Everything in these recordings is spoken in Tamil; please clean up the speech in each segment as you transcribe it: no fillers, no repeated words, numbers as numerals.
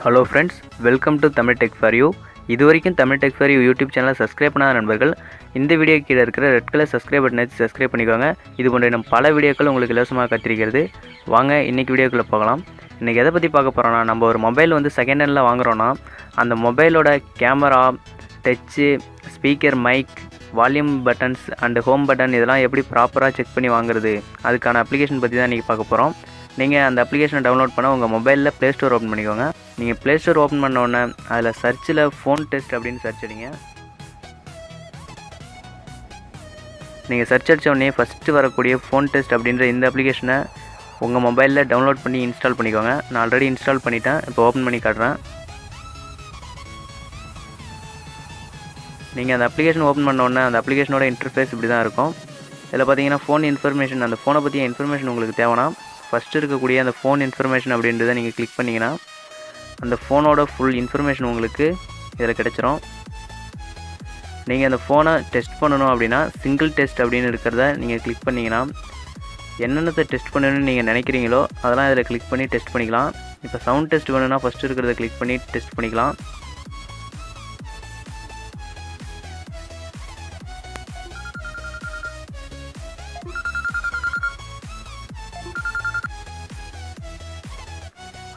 Hello friends, welcome to Tamil tech for you. இது வரைக்கும் Tamil tech for you YouTube சேனலை சப்ஸ்கிரைப் பண்ணாத நண்பர்கள் இந்த வீடியோ கீழே இருக்கிற ரெட் கலர் சப்ஸ்கிரைப் பட்டனை சப்ஸ்கிரைப் பண்ணிக்கோங்க. இது போன்ற நம்ம பல வீடியோக்கள் உங்களுக்கு இலவசமாக கத்திருக்கிறது. வாங்க இன்றைக்கி வீடியோக்குள்ளே போகலாம். இன்றைக்கி எதை பற்றி பார்க்க போகிறோன்னா, நம்ம ஒரு மொபைல் வந்து செகண்ட் ஹேண்டில் வாங்குகிறோன்னா அந்த மொபைலோட camera, touch, speaker, mic, volume buttons and home button இதெல்லாம் எப்படி ப்ராப்பராக செக் பண்ணி வாங்குறது, அதுக்கான அப்ளிகேஷன் பற்றி தான் இன்றைக்கி பார்க்க போகிறோம். நீங்கள் அந்த அப்ளிகேஷனை டவுன்லோட் பண்ண உங்கள் மொபைலில் ப்ளே ஸ்டோர் ஓப்பன் பண்ணிக்கோங்க. நீங்கள் ப்ளே ஸ்டோர் ஓப்பன் பண்ண உடனே அதில் சர்ச்சில் ஃபோன் டெஸ்ட் அப்படின்னு சர்ச் அடிங்க. நீங்கள் சர்ச் அடித்த உடனே ஃபஸ்ட்டு வரக்கூடிய ஃபோன் டெஸ்ட் அப்படின்ற இந்த அப்ளிகேஷனை உங்கள் மொபைலில் டவுன்லோட் பண்ணி இன்ஸ்டால் பண்ணிக்கோங்க. நான் ஆல்ரெடி இன்ஸ்டால் பண்ணிட்டேன், இப்போ ஓப்பன் பண்ணி காட்டுறேன். நீங்கள் அந்த அப்ளிகேஷன் ஓப்பன் பண்ண உடனே அந்த அப்ளிகேஷனோட இன்டர்ஃபேஸ் இப்படி தான் இருக்கும். இதில் பார்த்தீங்கன்னா ஃபோன் இன்ஃபர்மேஷன், அந்த ஃபோனை பற்றிய இன்ஃபர்மேஷன் உங்களுக்கு தேவைன்னா ஃபஸ்ட்டு இருக்கக்கூடிய அந்த ஃபோன் இன்ஃபர்மேஷன் அப்படின்றத நீங்கள் கிளிக் பண்ணிங்கன்னா அந்த ஃபோனோட ஃபுல் இன்ஃபர்மேஷன் உங்களுக்கு இதில் கிடச்சிரும். நீங்கள் அந்த ஃபோனை டெஸ்ட் பண்ணணும் அப்படின்னா சிங்கிள் டெஸ்ட் அப்படின்னு இருக்கிறத நீங்கள் கிளிக் பண்ணிங்கன்னா என்னென்னத்தை டெஸ்ட் பண்ணணும்னு நீங்கள் நினைக்கிறீங்களோ அதெல்லாம் இதில் கிளிக் பண்ணி டெஸ்ட் பண்ணிக்கலாம். இப்போ சவுண்ட் டெஸ்ட் வேணும்னா ஃபஸ்ட்டு இருக்கிறத கிளிக் பண்ணி டெஸ்ட் பண்ணிக்கலாம்.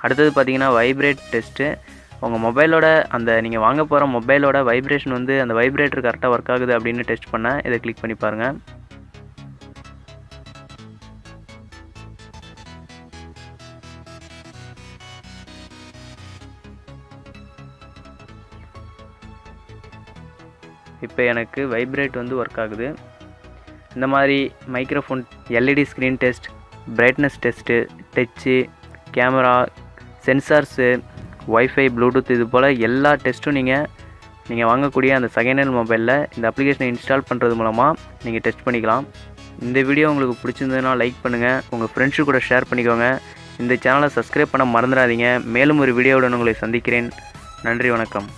அடுத்தது பார்த்தீங்கன்னா வைப்ரேட் டெஸ்ட்டு. உங்கள் மொபைலோட அந்த நீங்கள் வாங்க போகிற மொபைலோட வைப்ரேஷன் வந்து அந்த வைப்ரேட்டர் கரெக்டாக ஒர்க் ஆகுது அப்படின்னு டெஸ்ட் பண்ண இதை கிளிக் பண்ணி பாருங்கள். இப்போ எனக்கு வைப்ரேட் வந்து ஒர்க் ஆகுது. இந்த மாதிரி microphone, LED screen test, brightness test, touch, camera, sensors, wifi, Bluetooth இது போல் எல்லா டெஸ்ட்டும் நீங்கள் வாங்கக்கூடிய அந்த செகண்ட் ஹேண்ட் மொபைலில் இந்த அப்ளிகேஷனை இன்ஸ்டால் பண்ணுறது மூலமாக நீங்கள் டெஸ்ட் பண்ணிக்கலாம். இந்த வீடியோ உங்களுக்கு பிடிச்சிருந்ததுன்னா லைக் பண்ணுங்கள், உங்கள் ஃப்ரெண்ட்ஸு கூட ஷேர் பண்ணிக்கோங்க. இந்த சேனலை சப்ஸ்கிரைப் பண்ண மறந்துடாதீங்க. மேலும் ஒரு வீடியோவுடன் உங்களை சந்திக்கிறேன். நன்றி, வணக்கம்.